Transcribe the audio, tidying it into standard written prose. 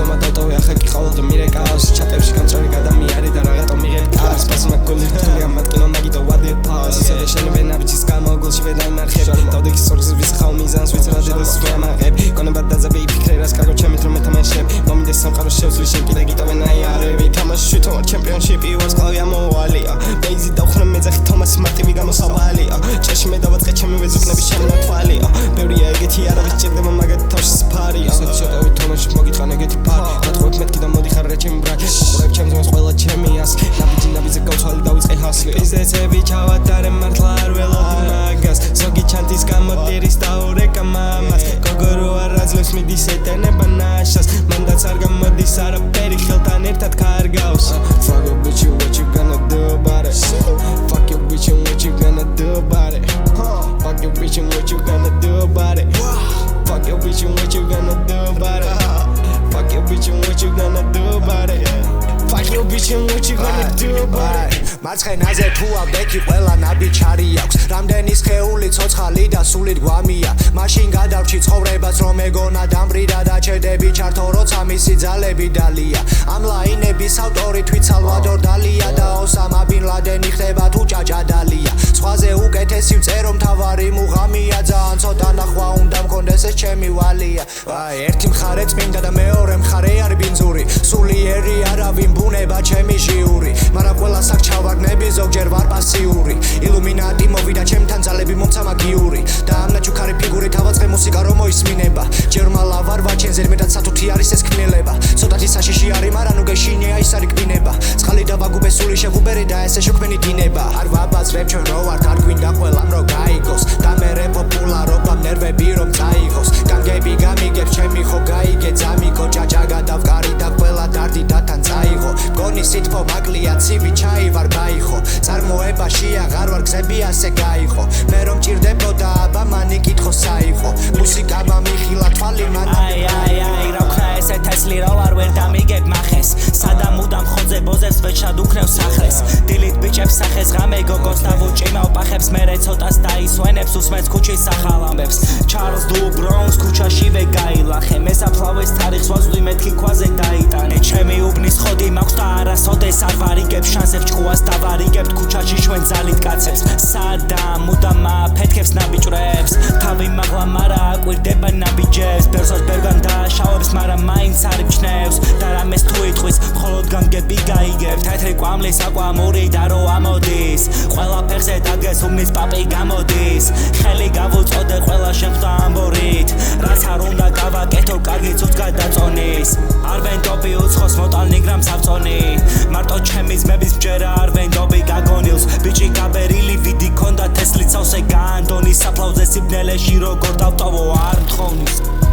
ხომა დავტოვე ახლა კი ყოველდღე მირეკავს ჩატებში გამწვარი გადამიარე და რაღაცა მიღებ კას პასმა გოლითული ამატკინო მაგიტო ვადე პას ისე შენებენ აბიჩის გამო გულში ვედაინარხებ დავდეგის სორგს ვისხავ მიზანს ვიც რადედოს ვემაღებ გონება დაძაბე იფიქრე რას კარგო ჩემით რომ მეთამაშებ მომიდეს სამყარო შევძლი შენ კიდე გიტოვენ აიარები თამაში თომა ჩემპიონშიპი ვარს ყავი ამოვალია ბეიზი დავხრე მეძახი თომას მარტივი გამოსავალია ჭეში მე დავაწყე ჩემი ვეზუქნების შემოთვალია ბევრია ეგეთი არავის ჭირდება მაგათ თავში სფარია სოციალურ თომაში მოგიტყან ეგეთი ფარი გათხოვებ მეთქი და მოდიხარ რა ჩემი ბრაკი ყურებ ჩემს მას ყველა ჩემი ასლი ნაბიჯი გავცვალე დავიწყე ჰასლი იზეცები ჩავატარე მართლა არ ველოდი მაგას ზოგი ჩანთის გამოდირის დაურეკა მამას გოგორო არ აძლევს მიდის ეტენება ნაშას მანდაც არ გამოდის არაფერი ხელთან ერთად კარგავს Fuck your bitch and what you gonna do about it Fuck your bitch and what you gonna do about it Fuck your bitch and what you gonna do about it Fuck your bitch and what you gonna do about it Fuck your bitch and what you gonna do about it Fuck your bitch and what you gonna do about it მარცხენაზე თუ აბექი ყველა ნაბიჯარი აქვს რამდენი სხეული ცოცხალი და სულით გვამია მაშინ გადავრჩი ცხოვრებას რომ ეგონა დამბრიდა და ჩედები ჩართო როცა მისი ძალები დალია ამ ლაინების ავტორი თვით სალვადორ დალია და ოსამა ბინ ლადენი ხდება თუ ჭაჭა დალია სხვაზე უკეთესი ვწერო მთავარი მუღამია ძალიან ცოტა ნახვა უნდა მქონდეს ეს ჩემი ვალია ერთი მხარე წმინდა და მეორე მხარე არ ბინძური სულიერი არავინ ბუნება ჩემი ჟიური მაგრამ ყველა საქჩავა ვაგნები ზოგჯერ ვარ პასიური ილუმინატი მოვიდა ჩემთან ძალები მომცა მაგიური და ამ ნაჩუქარი ფიგური თავაწყე მუსიკა რომ მოისმინება ჯერმალა ვარ ვაჩენზე მეტად სათუთი არის ეს კნელება ცოტათი საშიში არის მაგრამ ნუ გეშინია ის არის კბინება წყალი და ვაგუბე სული შეგუბერი და ესე შექმენი დინება არ ვაბაზრებ ჩვენ რო ვართ არ გვინდა ყველამ რო გაიგოს და მე რე პოპულარობა ნერვები რომ წაიღოს განგები გამიგებს ჩემი ხო გაიგე ძამიკო ჭაჭა გადავკარი და ყველა დარდი დათან წაიღო მგონი სითბო მაკლია ცივი ჩაი ვარ გაიხო წარმოებაში აღარ ვარ გზები ასე გაიხო მე რომ ჭირდებოდა აბა მანი კითხო საიხო მუსიკა მამიხილა თვალი მან აი რა ვქნა ესე თესლი რა ვარ ვერ დამიგებ მახეს სადამ უდამ ხოძე ბოზებს ვეჩად უქნევ სახრეს დილით ბიჭებს სახეს ღამე გოგოს დავუჭიმავ პახებს მერე ცოტას დაისვენებს უსმენს ქუჩის სახალამებს ჩარლზ დუ ბრონს ქუჩაშივე გაილახე მესაფლავეს თარიღს ვაზვი მეთქი ქვაზე დაიტანე ჩემი უბნის ხოდი მაქვს და არასოდეს არ ვარიგებ შანსებს ჭკუას დავარიგებთ ქუჩაში ჩვენ ძალით კაცებს სადამ უდამ ფეთქებს ნაბიჭრებს თავი მაღლა მარა აკვირდება ნაბიჯებს ბერსოს ბერგან დააშავებს მაგრამ მაინც არ იბჩნევს და რამეს თუ იტყვის მხოლოდ გამგები გაიგებ თეთრი კვამლის აკვამური და რო ამოდის ყველა ფეხზე დადგეს უბნის პაპი გამოდის ხელი გავუწოდე ყველა შემხდა ამბორით რაც არ უნდა გავაკეთო კარგი ცუც გადაწონის არ ვენდობი უცხოს მოტალნი გრამს ავწონი მარტო ჩემი ძმების მჯერა არ ვენდობი გაგონილს ბიჭი გაბერილი ვიდი ქონდა თესლით სავსე გაანდონის საფლავზე სიბნელეში როგორ დავტოვო არ მთხოვნის